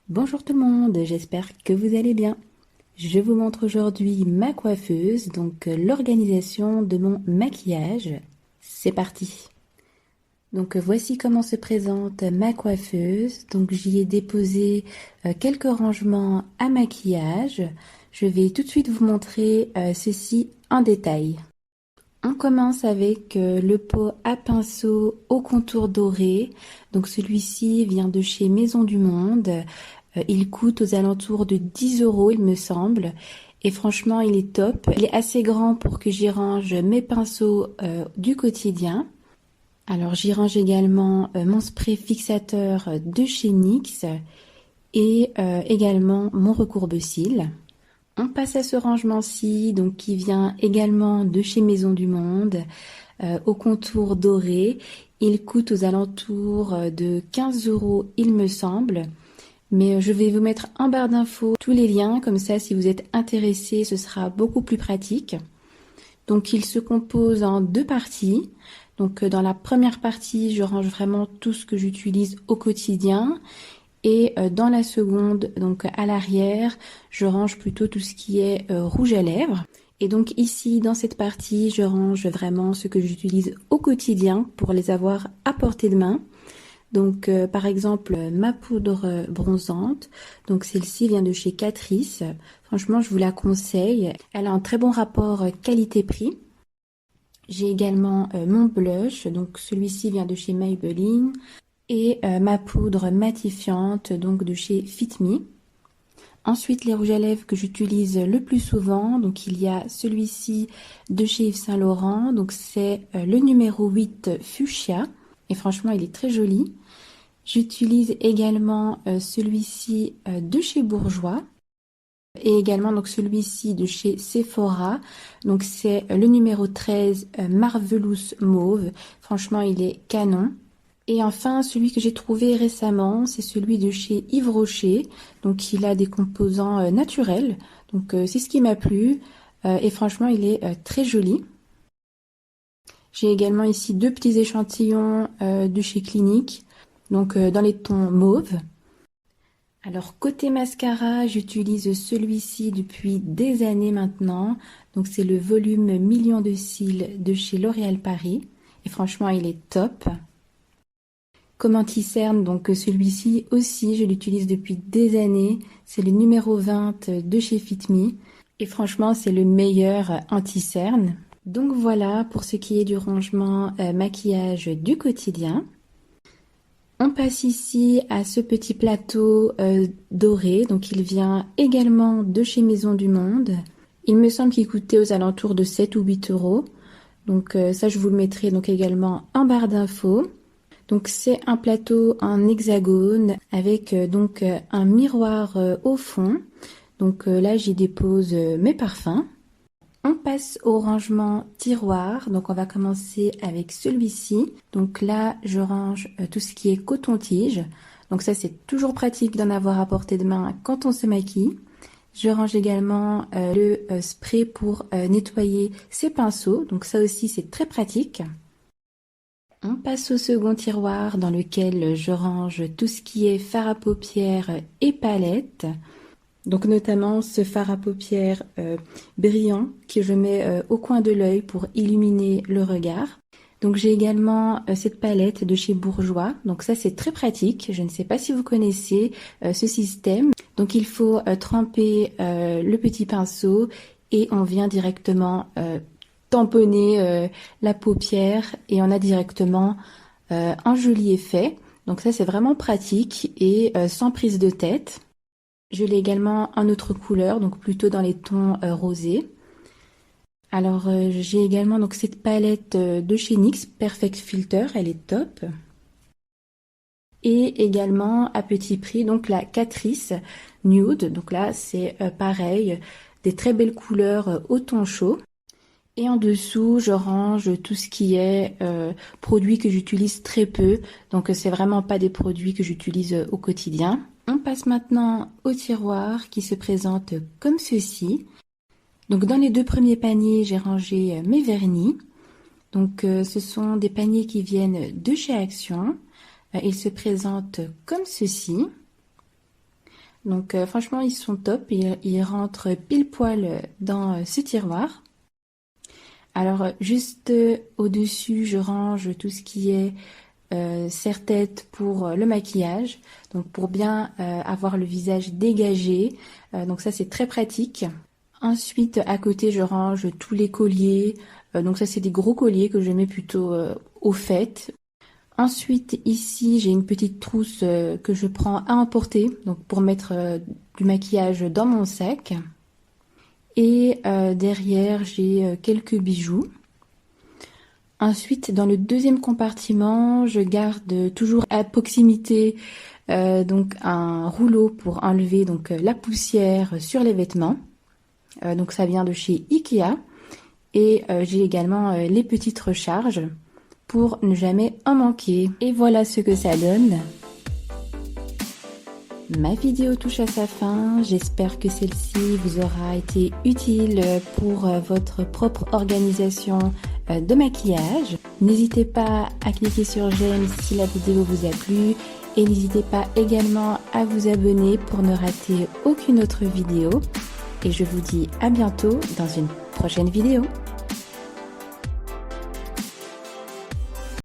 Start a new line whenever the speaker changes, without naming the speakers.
Bonjour tout le monde, j'espère que vous allez bien. Je vous montre aujourd'hui ma coiffeuse, donc l'organisation de mon maquillage. C'est parti. Donc voici comment se présente ma coiffeuse. Donc j'y ai déposé quelques rangements à maquillage. Je vais tout de suite vous montrer ceci en détail. On commence avec le pot à pinceau au contour doré. Donc celui-ci vient de chez Maison du Monde. Il coûte aux alentours de 10 euros, il me semble. Et franchement, il est top. Il est assez grand pour que j'y range mes pinceaux du quotidien. Alors j'y range également mon spray fixateur de chez NYX et également mon recourbe-cils. On passe à ce rangement-ci, donc qui vient également de chez Maison du Monde, au contour doré. Il coûte aux alentours de 15 euros, il me semble. Mais je vais vous mettre en barre d'infos tous les liens, comme ça si vous êtes intéressé, ce sera beaucoup plus pratique. Donc il se compose en deux parties. Donc dans la première partie, je range vraiment tout ce que j'utilise au quotidien. Et dans la seconde, donc à l'arrière, je range plutôt tout ce qui est rouge à lèvres. Et donc ici, dans cette partie, je range vraiment ce que j'utilise au quotidien pour les avoir à portée de main. Donc par exemple, ma poudre bronzante, donc celle-ci vient de chez Catrice. Franchement, je vous la conseille. Elle a un très bon rapport qualité-prix. J'ai également mon blush, donc celui-ci vient de chez Maybelline. Et ma poudre matifiante, donc de chez Fit Me. Ensuite, les rouges à lèvres que j'utilise le plus souvent, donc il y a celui-ci de chez Yves Saint Laurent, donc c'est le numéro 8 Fuchsia, et franchement il est très joli. J'utilise également celui-ci de chez Bourjois, et également donc celui-ci de chez Sephora, donc c'est le numéro 13 Marvelous Mauve, franchement il est canon. Et enfin, celui que j'ai trouvé récemment, c'est celui de chez Yves Rocher. Donc, il a des composants naturels. Donc, c'est ce qui m'a plu. Et franchement, il est très joli. J'ai également ici deux petits échantillons de chez Clinique. Donc, dans les tons mauve. Alors, côté mascara, j'utilise celui-ci depuis des années maintenant. Donc, c'est le volume Million de cils de chez L'Oréal Paris. Et franchement, il est top. Comme anti-cerne, donc celui-ci aussi, je l'utilise depuis des années. C'est le numéro 20 de chez Fit Me. Et franchement, c'est le meilleur anti-cerne. Donc voilà pour ce qui est du rangement maquillage du quotidien. On passe ici à ce petit plateau doré. Donc il vient également de chez Maison du Monde. Il me semble qu'il coûtait aux alentours de 7 ou 8 euros. Donc ça, je vous le mettrai donc également en barre d'infos. Donc c'est un plateau en hexagone avec donc un miroir au fond. Donc là j'y dépose mes parfums. On passe au rangement tiroir. Donc on va commencer avec celui-ci. Donc là je range tout ce qui est coton-tige. Donc ça c'est toujours pratique d'en avoir à portée de main quand on se maquille. Je range également le spray pour nettoyer ses pinceaux. Donc ça aussi c'est très pratique. On passe au second tiroir dans lequel je range tout ce qui est fard à paupières et palette. Donc notamment ce fard à paupières brillant que je mets au coin de l'œil pour illuminer le regard. Donc j'ai également cette palette de chez Bourjois. Donc ça c'est très pratique. Je ne sais pas si vous connaissez ce système. Donc il faut tremper le petit pinceau et on vient directement tamponner la paupière et on a directement un joli effet. Donc ça c'est vraiment pratique et sans prise de tête. Je l'ai également en autre couleur, donc plutôt dans les tons rosés. Alors j'ai également donc cette palette de chez NYX Perfect Filter, elle est top. Et également à petit prix donc la Catrice Nude. Donc là c'est pareil, des très belles couleurs au ton chaud. Et en dessous, je range tout ce qui est produits que j'utilise très peu. Donc, c'est vraiment pas des produits que j'utilise au quotidien. On passe maintenant au tiroir qui se présente comme ceci. Donc, dans les deux premiers paniers, j'ai rangé mes vernis. Donc, ce sont des paniers qui viennent de chez Action. Ils se présentent comme ceci. Donc franchement, ils sont top, ils rentrent pile poil dans ce tiroir. Alors juste au-dessus, je range tout ce qui est serre-tête pour le maquillage, donc pour bien avoir le visage dégagé. Donc ça, c'est très pratique. Ensuite, à côté, je range tous les colliers. Donc ça, c'est des gros colliers que je mets plutôt au fait. Ensuite, ici, j'ai une petite trousse que je prends à emporter, donc pour mettre du maquillage dans mon sac. Et derrière, j'ai quelques bijoux. Ensuite, dans le deuxième compartiment, je garde toujours à proximité donc un rouleau pour enlever donc la poussière sur les vêtements. Donc ça vient de chez Ikea. Et j'ai également les petites recharges pour ne jamais en manquer. Et voilà ce que ça donne. Ma vidéo touche à sa fin, j'espère que celle-ci vous aura été utile pour votre propre organisation de maquillage. N'hésitez pas à cliquer sur j'aime si la vidéo vous a plu et n'hésitez pas également à vous abonner pour ne rater aucune autre vidéo. Et je vous dis à bientôt dans une prochaine vidéo.